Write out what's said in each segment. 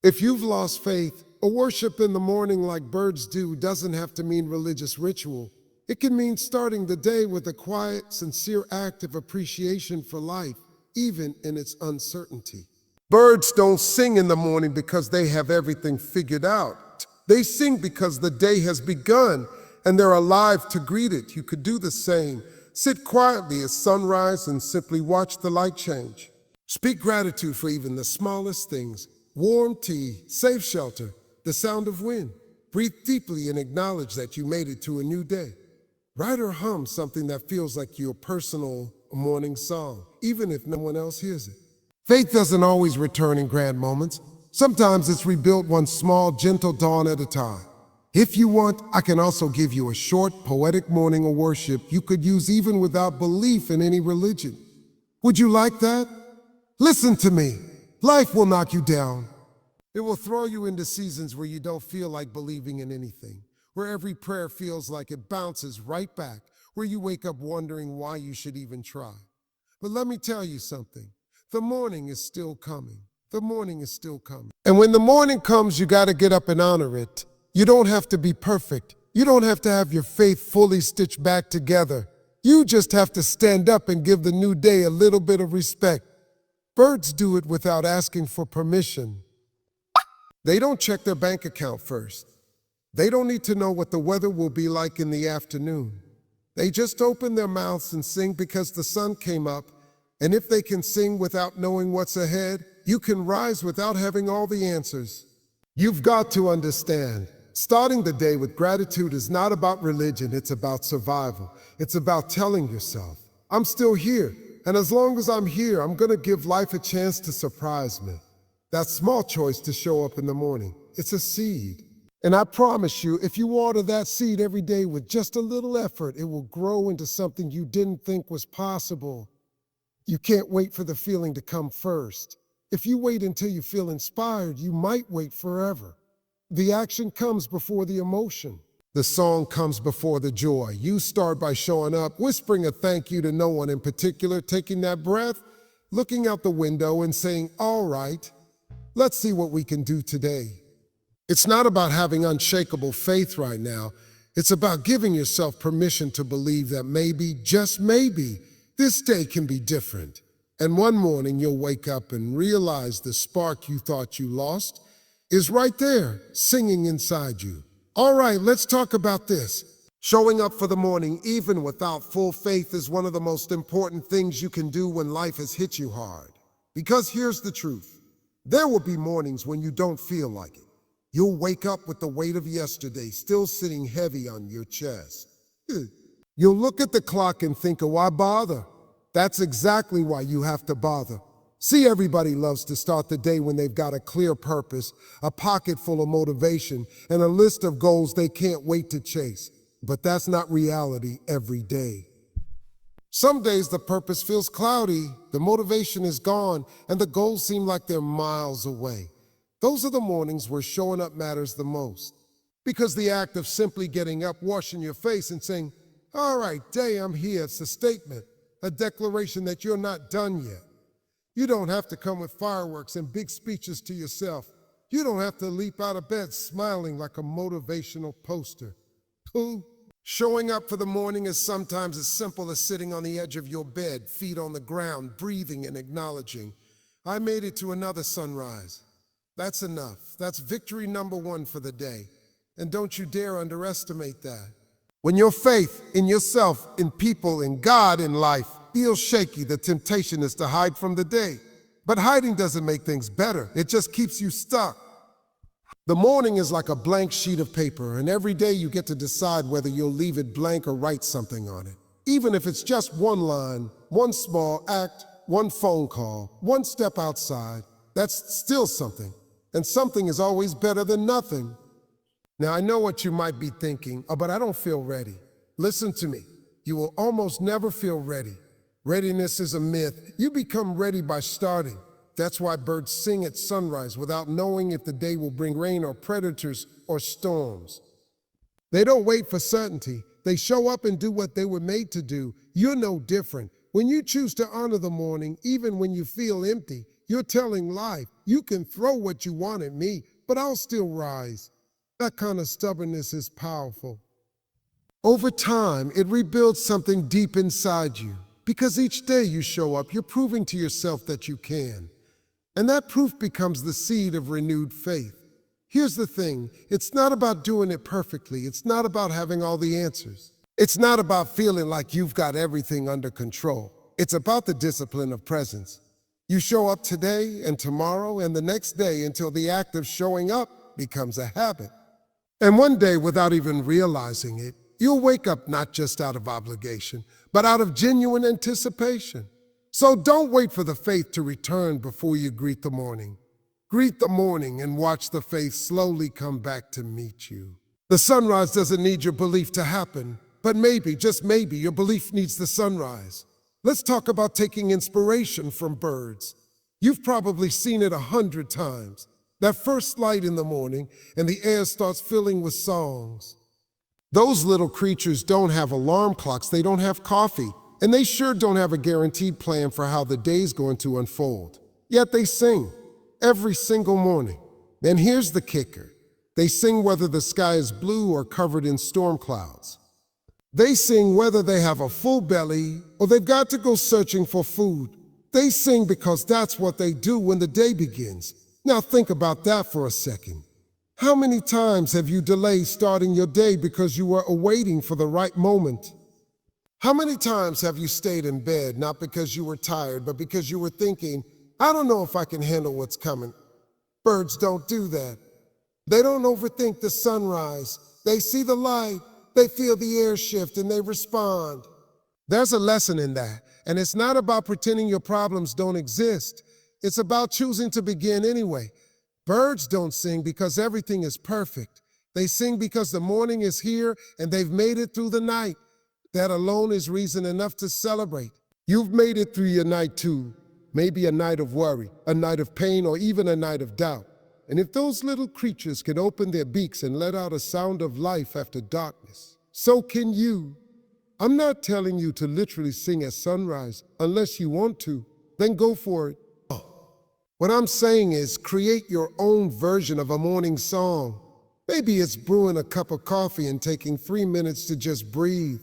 If you've lost faith, a worship in the morning like birds do doesn't have to mean religious ritual. It can mean starting the day with a quiet, sincere act of appreciation for life, even in its uncertainty. Birds don't sing in the morning because they have everything figured out. They sing because the day has begun and they're alive to greet it. You could do the same. Sit quietly at sunrise and simply watch the light change. Speak gratitude for even the smallest things. Warm tea, safe shelter, the sound of wind. Breathe deeply and acknowledge that you made it to a new day. Write or hum something that feels like your personal morning song, even if no one else hears it. Faith doesn't always return in grand moments. Sometimes it's rebuilt one small, gentle dawn at a time. If you want, I can also give you a short, poetic morning of worship you could use even without belief in any religion. Would you like that? Listen to me. Life will knock you down. It will throw you into seasons where you don't feel like believing in anything, where every prayer feels like it bounces right back, where you wake up wondering why you should even try. But let me tell you something. The morning is still coming. The morning is still coming. And when the morning comes, you got to get up and honor it. You don't have to be perfect. You don't have to have your faith fully stitched back together. You just have to stand up and give the new day a little bit of respect. Birds do it without asking for permission. They don't check their bank account first. They don't need to know what the weather will be like in the afternoon. They just open their mouths and sing because the sun came up. And if they can sing without knowing what's ahead, you can rise without having all the answers. You've got to understand, starting the day with gratitude is not about religion, it's about survival. It's about telling yourself, I'm still here, and as long as I'm here, I'm gonna give life a chance to surprise me. That small choice to show up in the morning, it's a seed. And I promise you, if you water that seed every day with just a little effort, it will grow into something you didn't think was possible. You can't wait for the feeling to come first. If you wait until you feel inspired, you might wait forever. The action comes before the emotion. The song comes before the joy. You start by showing up, whispering a thank you to no one in particular, taking that breath, looking out the window and saying, all right, let's see what we can do today. It's not about having unshakable faith right now. It's about giving yourself permission to believe that maybe, just maybe, this day can be different. And one morning you'll wake up and realize the spark you thought you lost is right there, singing inside you. All right, let's talk about this. Showing up for the morning, even without full faith, is one of the most important things you can do when life has hit you hard. Because here's the truth. There will be mornings when you don't feel like it. You'll wake up with the weight of yesterday still sitting heavy on your chest. You'll look at the clock and think, why bother? That's exactly why you have to bother. See, everybody loves to start the day when they've got a clear purpose, a pocket full of motivation, and a list of goals they can't wait to chase. But that's not reality every day. Some days the purpose feels cloudy, the motivation is gone, and the goals seem like they're miles away. Those are the mornings where showing up matters the most. Because the act of simply getting up, washing your face, and saying, all right, day, I'm here, it's a statement, a declaration that you're not done yet. You don't have to come with fireworks and big speeches to yourself. You don't have to leap out of bed smiling like a motivational poster. Showing up for the morning is sometimes as simple as sitting on the edge of your bed, feet on the ground, breathing and acknowledging, I made it to another sunrise. That's enough. That's victory number one for the day. And don't you dare underestimate that. When your faith in yourself, in people, in God, in life feels shaky, the temptation is to hide from the day. But hiding doesn't make things better. It just keeps you stuck. The morning is like a blank sheet of paper, and every day you get to decide whether you'll leave it blank or write something on it. Even if it's just one line, one small act, one phone call, one step outside, that's still something. And something is always better than nothing. Now, I know what you might be thinking, but I don't feel ready. Listen to me. You will almost never feel ready. Readiness is a myth. You become ready by starting. That's why birds sing at sunrise without knowing if the day will bring rain or predators or storms. They don't wait for certainty. They show up and do what they were made to do. You're no different. When you choose to honor the morning, even when you feel empty, you're telling life, You can throw what you want at me, but I'll still rise. That kind of stubbornness is powerful. Over time, it rebuilds something deep inside you. Because each day you show up, you're proving to yourself that you can. And that proof becomes the seed of renewed faith. Here's the thing, it's not about doing it perfectly. It's not about having all the answers. It's not about feeling like you've got everything under control. It's about the discipline of presence. You show up today and tomorrow and the next day until the act of showing up becomes a habit. And one day, without even realizing it, you'll wake up not just out of obligation, but out of genuine anticipation. So don't wait for the faith to return before you greet the morning. Greet the morning and watch the faith slowly come back to meet you. The sunrise doesn't need your belief to happen, but maybe, just maybe, your belief needs the sunrise. Let's talk about taking inspiration from birds. You've probably seen it 100 times. That first light in the morning and the air starts filling with songs. Those little creatures don't have alarm clocks, they don't have coffee, and they sure don't have a guaranteed plan for how the day's going to unfold. Yet they sing every single morning. And here's the kicker. They sing whether the sky is blue or covered in storm clouds. They sing whether they have a full belly or they've got to go searching for food. They sing because that's what they do when the day begins. Now think about that for a second. How many times have you delayed starting your day because you were awaiting for the right moment? How many times have you stayed in bed not because you were tired, but because you were thinking, I don't know if I can handle what's coming? Birds don't do that. They don't overthink the sunrise. They see the light, they feel the air shift, and they respond. There's a lesson in that, and it's not about pretending your problems don't exist. It's about choosing to begin anyway. Birds don't sing because everything is perfect. They sing because the morning is here and they've made it through the night. That alone is reason enough to celebrate. You've made it through your night too. Maybe a night of worry, a night of pain, or even a night of doubt. And if those little creatures can open their beaks and let out a sound of life after darkness, so can you. I'm not telling you to literally sing at sunrise. Unless you want to, then go for it. What I'm saying is create your own version of a morning song. Maybe it's brewing a cup of coffee and taking 3 minutes to just breathe.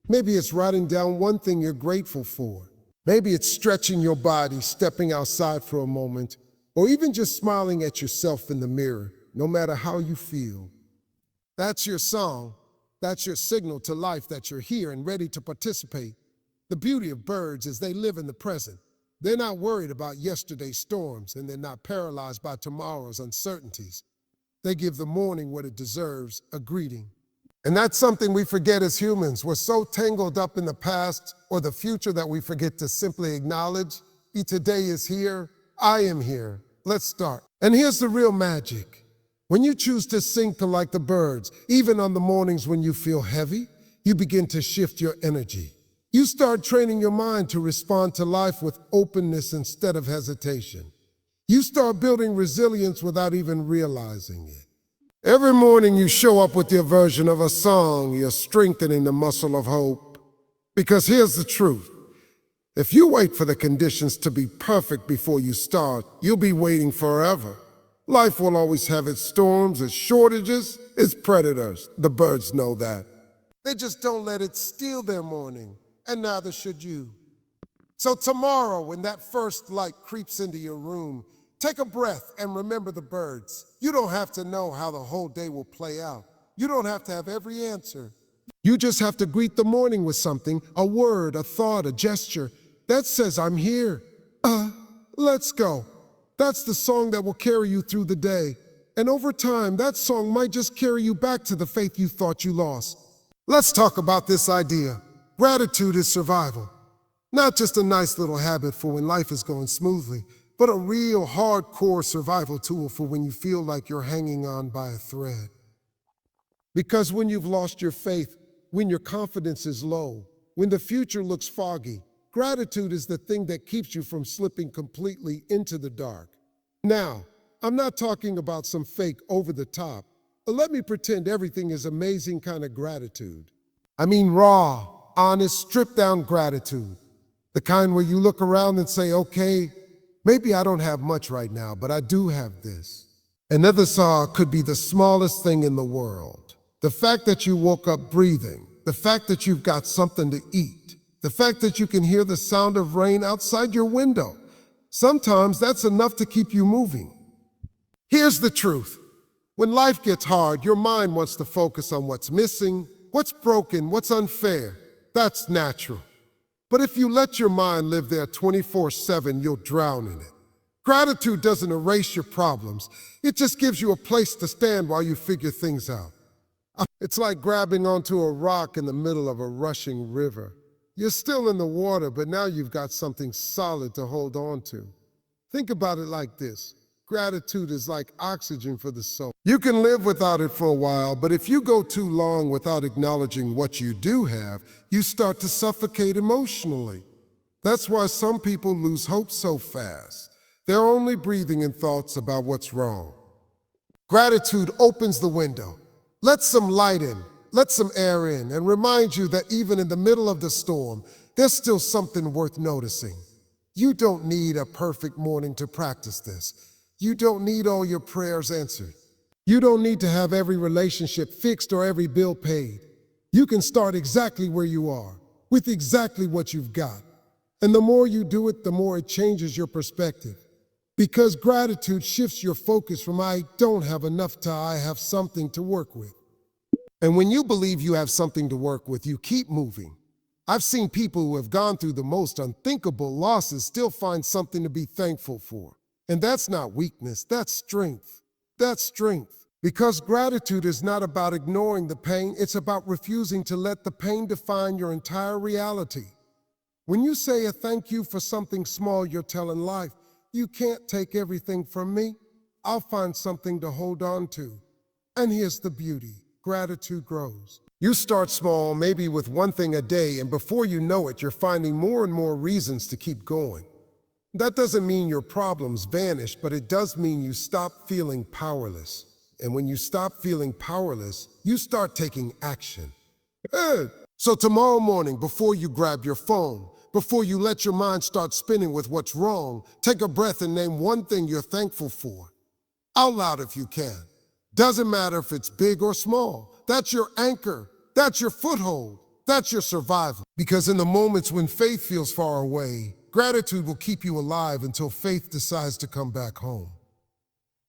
Maybe it's writing down one thing you're grateful for. Maybe it's stretching your body, stepping outside for a moment, or even just smiling at yourself in the mirror, no matter how you feel. That's your song. That's your signal to life that you're here and ready to participate. The beauty of birds is they live in the present. They're not worried about yesterday's storms, and they're not paralyzed by tomorrow's uncertainties. They give the morning what it deserves, a greeting. And that's something we forget as humans. We're so tangled up in the past or the future that we forget to simply acknowledge, today is here, I am here. Let's start. And here's the real magic. When you choose to sing to like the birds, even on the mornings when you feel heavy, you begin to shift your energy. You start training your mind to respond to life with openness instead of hesitation. You start building resilience without even realizing it. Every morning you show up with your version of a song, you're strengthening the muscle of hope. Because here's the truth. If you wait for the conditions to be perfect before you start, you'll be waiting forever. Life will always have its storms, its shortages, its predators. The birds know that. They just don't let it steal their morning. And neither should you. So tomorrow, when that first light creeps into your room, take a breath and remember the birds. You don't have to know how the whole day will play out. You don't have to have every answer. You just have to greet the morning with something, a word, a thought, a gesture that says, I'm here. Let's go. That's the song that will carry you through the day. And over time, that song might just carry you back to the faith you thought you lost. Let's talk about this idea. Gratitude is survival. Not just a nice little habit for when life is going smoothly, but a real hardcore survival tool for when you feel like you're hanging on by a thread. Because when you've lost your faith, when your confidence is low, when the future looks foggy, gratitude is the thing that keeps you from slipping completely into the dark. Now, I'm not talking about some fake over the top, but let me pretend everything is amazing kind of gratitude. I mean raw, honest, stripped down gratitude. The kind where you look around and say, okay, Maybe I don't have much right now, but I do have this. Another saw could be the smallest thing in the world. The fact that you woke up breathing, the fact that you've got something to eat, the fact that you can hear the sound of rain outside your window. Sometimes that's enough to keep you moving. Here's the truth. When life gets hard, your mind wants to focus on what's missing, what's broken, what's unfair. That's natural. But if you let your mind live there 24/7, you'll drown in it. Gratitude doesn't erase your problems. It just gives you a place to stand while you figure things out. It's like grabbing onto a rock in the middle of a rushing river. You're still in the water, but now you've got something solid to hold on to. Think about it like this. Gratitude is like oxygen for the soul. You can live without it for a while, but if you go too long without acknowledging what you do have, you start to suffocate emotionally. That's why some people lose hope so fast. They're only breathing in thoughts about what's wrong. Gratitude opens the window, lets some light in, lets some air in, and reminds you that even in the middle of the storm, there's still something worth noticing. You don't need a perfect morning to practice this. You don't need all your prayers answered. You don't need to have every relationship fixed or every bill paid. You can start exactly where you are, with exactly what you've got. And the more you do it, the more it changes your perspective. Because gratitude shifts your focus from I don't have enough to I have something to work with. And when you believe you have something to work with, you keep moving. I've seen people who have gone through the most unthinkable losses still find something to be thankful for. And that's not weakness, that's strength. That's strength. Because gratitude is not about ignoring the pain, it's about refusing to let the pain define your entire reality. When you say a thank you for something small, you're telling life, you can't take everything from me. I'll find something to hold on to. And here's the beauty. Gratitude grows. You start small, maybe with one thing a day, and before you know it, you're finding more and more reasons to keep going. That doesn't mean your problems vanish, but it does mean you stop feeling powerless. And when you stop feeling powerless, you start taking action. So tomorrow morning, before you grab your phone, before you let your mind start spinning with what's wrong, take a breath and name one thing you're thankful for. Out loud if you can. Doesn't matter if it's big or small. That's your anchor. That's your foothold. That's your survival. Because in the moments when faith feels far away, gratitude will keep you alive until faith decides to come back home.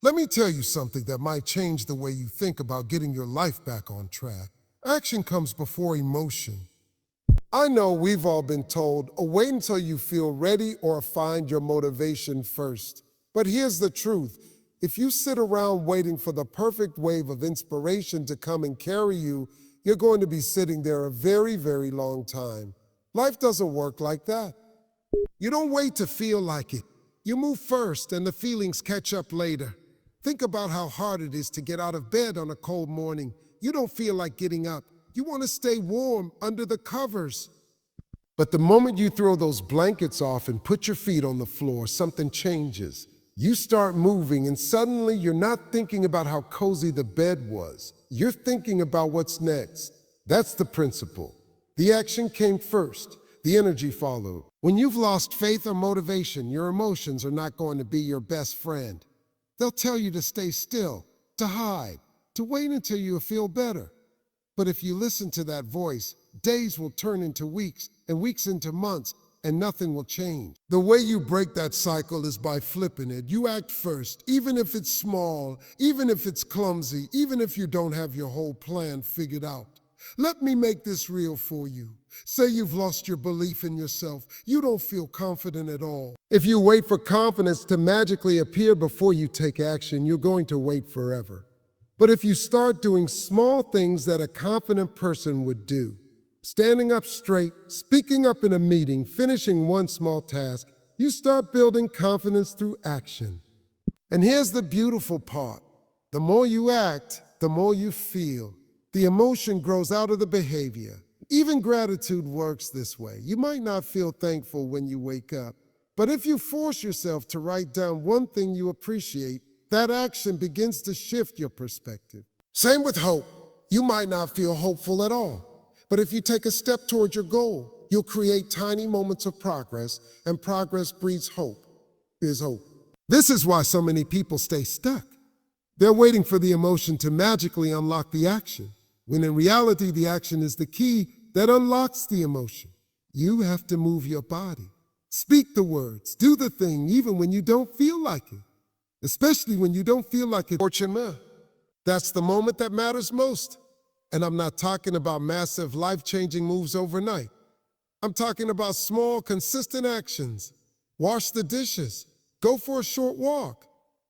Let me tell you something that might change the way you think about getting your life back on track. Action comes before emotion. I know we've all been told, wait until you feel ready or find your motivation first. But here's the truth. If you sit around waiting for the perfect wave of inspiration to come and carry you, you're going to be sitting there a very, very long time. Life doesn't work like that. You don't wait to feel like it. You move first and the feelings catch up later. Think about how hard it is to get out of bed on a cold morning. You don't feel like getting up. You want to stay warm under the covers. But the moment you throw those blankets off and put your feet on the floor, something changes. You start moving and suddenly you're not thinking about how cozy the bed was. You're thinking about what's next. That's the principle. The action came first. The energy followed. When you've lost faith or motivation, your emotions are not going to be your best friend. They'll tell you to stay still, to hide, to wait until you feel better. But if you listen to that voice, days will turn into weeks, and weeks into months, and nothing will change. The way you break that cycle is by flipping it. You act first, even if it's small, even if it's clumsy, even if you don't have your whole plan figured out. Let me make this real for you. Say you've lost your belief in yourself. You don't feel confident at all. If you wait for confidence to magically appear before you take action, you're going to wait forever. But if you start doing small things that a confident person would do, standing up straight, speaking up in a meeting, finishing one small task, you start building confidence through action. And here's the beautiful part. The more you act, the more you feel. The emotion grows out of the behavior. Even gratitude works this way. You might not feel thankful when you wake up, but if you force yourself to write down one thing you appreciate, that action begins to shift your perspective. Same with hope. You might not feel hopeful at all, but if you take a step toward your goal, you'll create tiny moments of progress, and progress breeds hope. There's hope. This is why so many people stay stuck. They're waiting for the emotion to magically unlock the action, when in reality, the action is the key that unlocks the emotion. You have to move your body. Speak the words, do the thing, even when you don't feel like it. Especially when you don't feel like it. That's the moment that matters most. And I'm not talking about massive, life-changing moves overnight. I'm talking about small, consistent actions. Wash the dishes. Go for a short walk.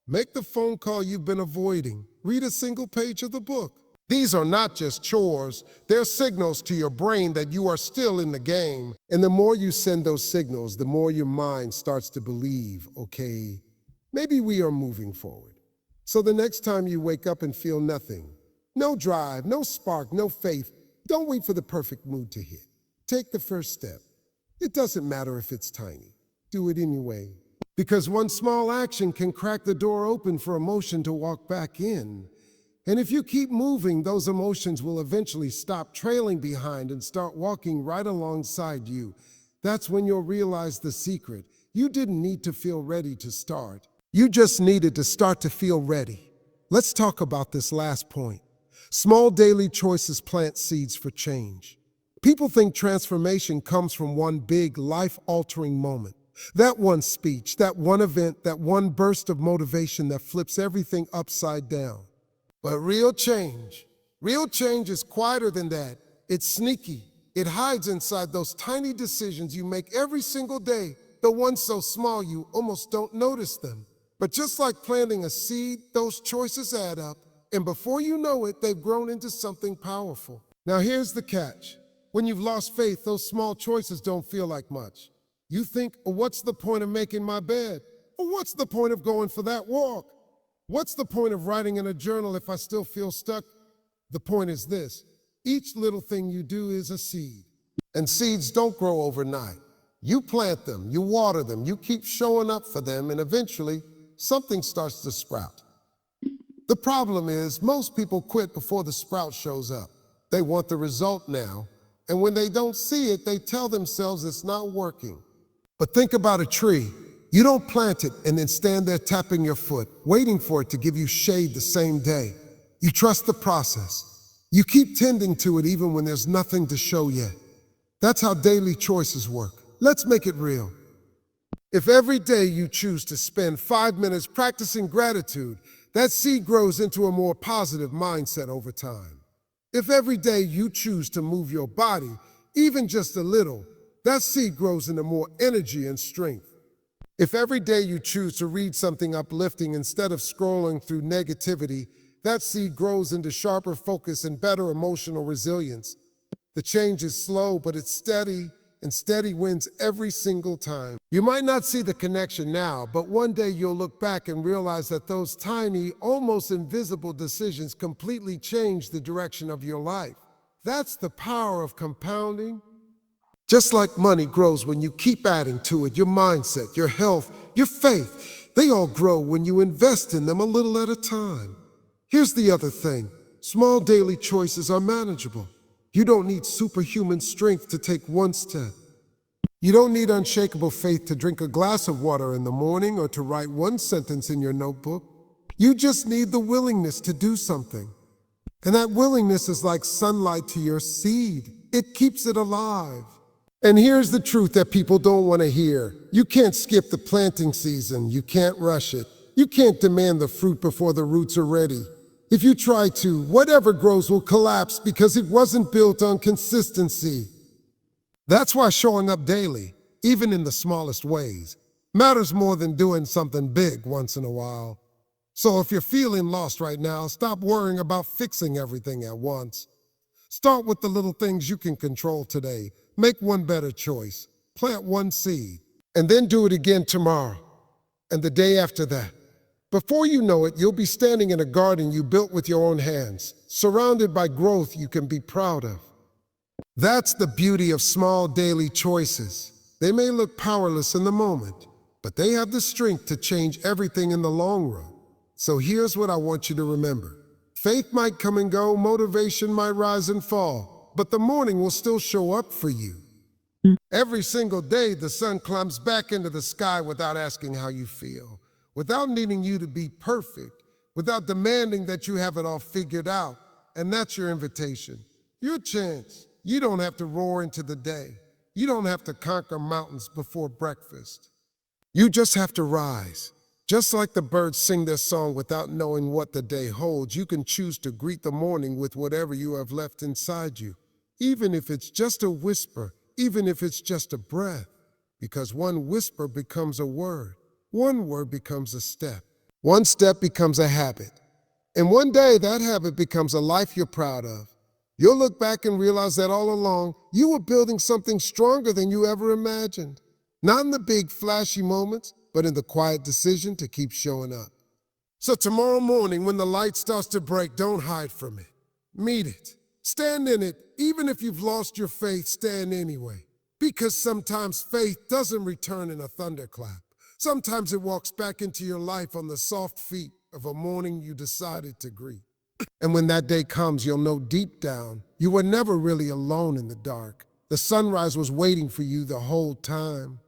Make the phone call you've been avoiding. Read a single page of the book. These are not just chores. They're signals to your brain that you are still in the game. And the more you send those signals, the more your mind starts to believe, okay, maybe we are moving forward. So the next time you wake up and feel nothing, no drive, no spark, no faith, don't wait for the perfect mood to hit. Take the first step. It doesn't matter if it's tiny. Do it anyway. Because one small action can crack the door open for emotion to walk back in. And if you keep moving, those emotions will eventually stop trailing behind and start walking right alongside you. That's when you'll realize the secret. You didn't need to feel ready to start. You just needed to start to feel ready. Let's talk about this last point. Small daily choices plant seeds for change. People think transformation comes from one big, life-altering moment. That one speech, that one event, that one burst of motivation that flips everything upside down. But real change is quieter than that. It's sneaky. It hides inside those tiny decisions you make every single day, the ones so small you almost don't notice them. But just like planting a seed, those choices add up, and before you know it, they've grown into something powerful. Now here's the catch. When you've lost faith, those small choices don't feel like much. You think, oh, what's the point of making my bed? Or what's the point of going for that walk? What's the point of writing in a journal if I still feel stuck? The point is this: each little thing you do is a seed. And seeds don't grow overnight. You plant them, you water them, you keep showing up for them, and eventually something starts to sprout. The problem is most people quit before the sprout shows up. They want the result now, and when they don't see it, they tell themselves it's not working. But think about a tree. You don't plant it and then stand there tapping your foot, waiting for it to give you shade the same day. You trust the process. You keep tending to it even when there's nothing to show yet. That's how daily choices work. Let's make it real. If every day you choose to spend 5 minutes practicing gratitude, that seed grows into a more positive mindset over time. If every day you choose to move your body, even just a little, that seed grows into more energy and strength. If every day you choose to read something uplifting instead of scrolling through negativity, that seed grows into sharper focus and better emotional resilience. The change is slow, but it's steady, and steady wins every single time. You might not see the connection now, but one day you'll look back and realize that those tiny, almost invisible decisions completely changed the direction of your life. That's the power of compounding. Just like money grows when you keep adding to it, your mindset, your health, your faith, they all grow when you invest in them a little at a time. Here's the other thing. Small daily choices are manageable. You don't need superhuman strength to take one step. You don't need unshakable faith to drink a glass of water in the morning or to write one sentence in your notebook. You just need the willingness to do something. And that willingness is like sunlight to your seed. It keeps it alive. And here's the truth that people don't want to hear. You can't skip the planting season. You can't rush it. You can't demand the fruit before the roots are ready. If you try to, whatever grows will collapse because it wasn't built on consistency. That's why showing up daily, even in the smallest ways, matters more than doing something big once in a while. So if you're feeling lost right now, stop worrying about fixing everything at once. Start with the little things you can control today. Make one better choice. Plant one seed. And then do it again tomorrow. And the day after that. Before you know it, you'll be standing in a garden you built with your own hands, surrounded by growth you can be proud of. That's the beauty of small daily choices. They may look powerless in the moment, but they have the strength to change everything in the long run. So here's what I want you to remember. Faith might come and go, motivation might rise and fall, but the morning will still show up for you. Every single day, the sun climbs back into the sky without asking how you feel, without needing you to be perfect, without demanding that you have it all figured out. And that's your invitation, your chance. You don't have to roar into the day. You don't have to conquer mountains before breakfast. You just have to rise. Just like the birds sing their song without knowing what the day holds, you can choose to greet the morning with whatever you have left inside you, even if it's just a whisper, even if it's just a breath, because one whisper becomes a word, one word becomes a step, one step becomes a habit, and one day that habit becomes a life you're proud of. You'll look back and realize that all along, you were building something stronger than you ever imagined. Not in the big flashy moments, but in the quiet decision to keep showing up. So tomorrow morning, when the light starts to break, don't hide from it. Meet it. Stand in it. Even if you've lost your faith, stand anyway. Because sometimes faith doesn't return in a thunderclap. Sometimes it walks back into your life on the soft feet of a morning you decided to greet. And when that day comes, you'll know deep down you were never really alone in the dark. The sunrise was waiting for you the whole time.